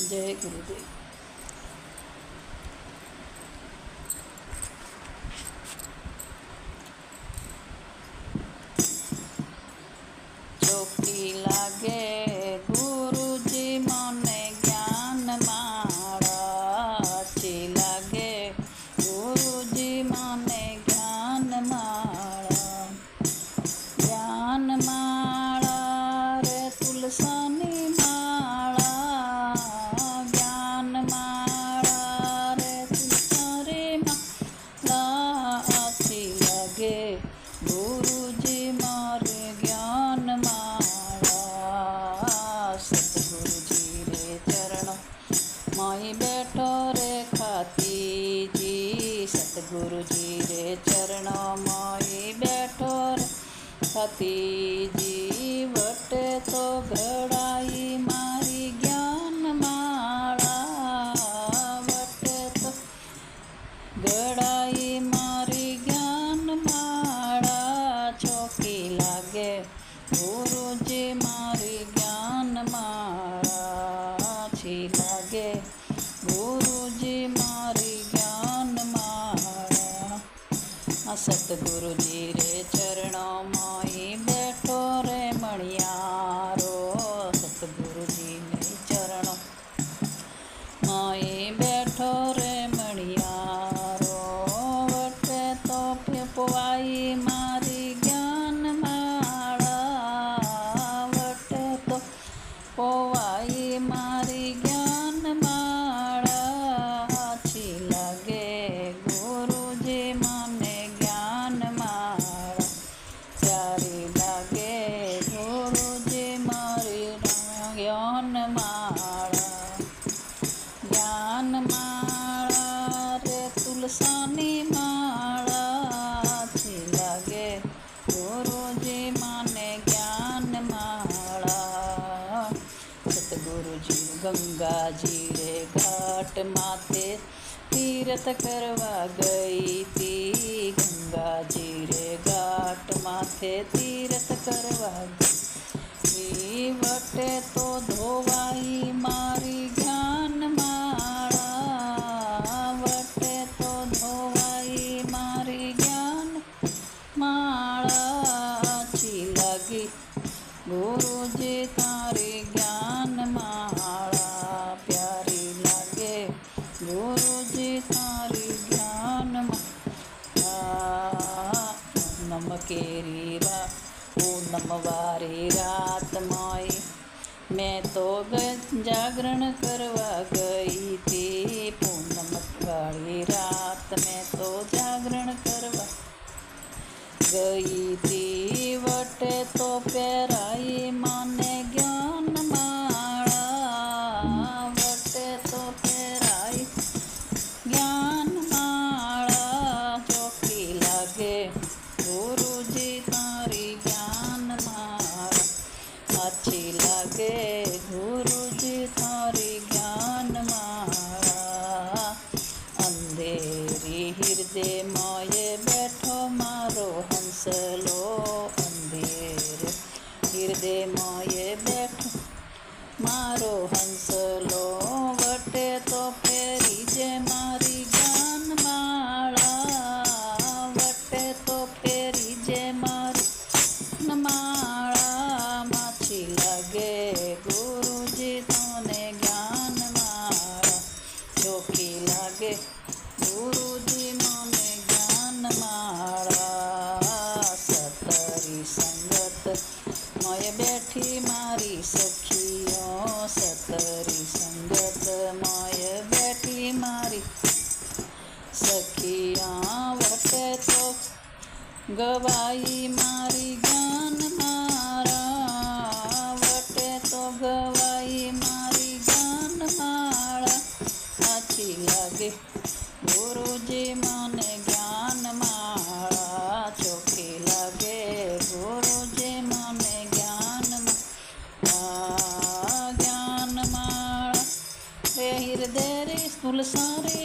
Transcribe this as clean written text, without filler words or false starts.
જય ગુરુદેવ. ચોખ્ખી લાગે ગુરુજી મને જ્ઞાન માળા, અચ્છી લાગે ગુરુજી મને જ્ઞાન માળા. જ્ઞાન માળા રે તુલસાની માળા, જ્ઞાન માળા રે તુલસાની માળા, અચ્છી લાગે ગુરુજી મારે જ્ઞાન માળા. સતગુરુજી રે ચરણ માઈ બેઠો રે ખાતીજી, સતગુરુજી રે ચરણ માઈ બેઠો રે ખાતીજી. વટે તો ઘડાઈ મારી જ્ઞાન માળા, વટે તો ઘડાઈ મારી જ્ઞાન માળા. ચોખ્ખી લાગે ગુરુજી મારી જ્ઞાન માળા, અચ્છી લાગે ગુરુજી મારી જ્ઞાન માળા. સતગુરુજી રે ચરણોમાં બેઠો રે મણિયારો, સતગુરુજી ને ચરણો માઈ બેઠો રે મણિયારો. વટે તો પોવાઈ મારી જ્ઞાન માળા, વટે તો પોવાઈ મારી જ્ઞાન માળા. અચ્છી લાગે ગુરુજી મને જ્ઞાન માળા, પ્યારી લાગે ગુરુજી મારી જ્ઞાન માળા. જ્ઞાન માળા રે તુલસાની માળા, અચ્છી લાગે ગુરુજી મને જ્ઞાન માળા. સતગુરુજી ગંગાજી રે ઘાટ માથે તીર્થ કરવા ગઈ તી, ગંગાજી રે ઘાટ માથે તીર્થ કરવા ગઈ. વટે તો ધોવાઈ મારી જ્ઞાન માળા, વટે તો ધોવાઈ મારી જ્ઞાન માળા. અચ્છી લાગી ગુરુજી તારી જ્ઞાન માળા, પ્યારી લાગે ગુરુજી તારી જ્ઞાન માળા. નમ કેરી રા પૂનમ વારી રાત માઈ મેં તો જાગરણ કરવા ગઈ તી, પૂનમ વાળી રાત મેં તો જાગરણ કરવા ગઈ તી. વટે તો પહેરાઈ મને જ્ઞાન માળા, વટે તો પહેરાઈ જ્ઞાન માળા. ચોખ્ખી લાગે ગુરુજી તારી જ્ઞાન માળા, અચ્છી લાગે ગુરુજી તારી જ્ઞાન માળા. અંધેરી હૃદય મોયે બેઠો મારો હંસલો, અંધેર હૃદય મોયે બેઠો મારો હંસલો. વટે તો ફેરી જે મારી જ્ઞાન માળા, વટે તો ફેરી જે મારી માળા. માછી લાગે ગુરુજી તને જ્ઞાન માળા, ચોખ્ખી લાગે ગુરુજી મને જ્ઞાન માળા. સતરી સંગત મય બેઠી મારી સખીઓ, સતરી સંગત મય બેઠી મારી સખિયા. વટે તો ગવાઈ મારી જ્ઞાન માળા, વટે તો ગવાઈ મારી જ્ઞાન માળા. અચ્છી લાગે ગુરુજી મને જ્ઞાન માળા, ચોખ્ખી લાગે ગુરુજી મને જ્ઞાન માળા. જ્ઞાન માળા રે હૃદય રે તુલસા રે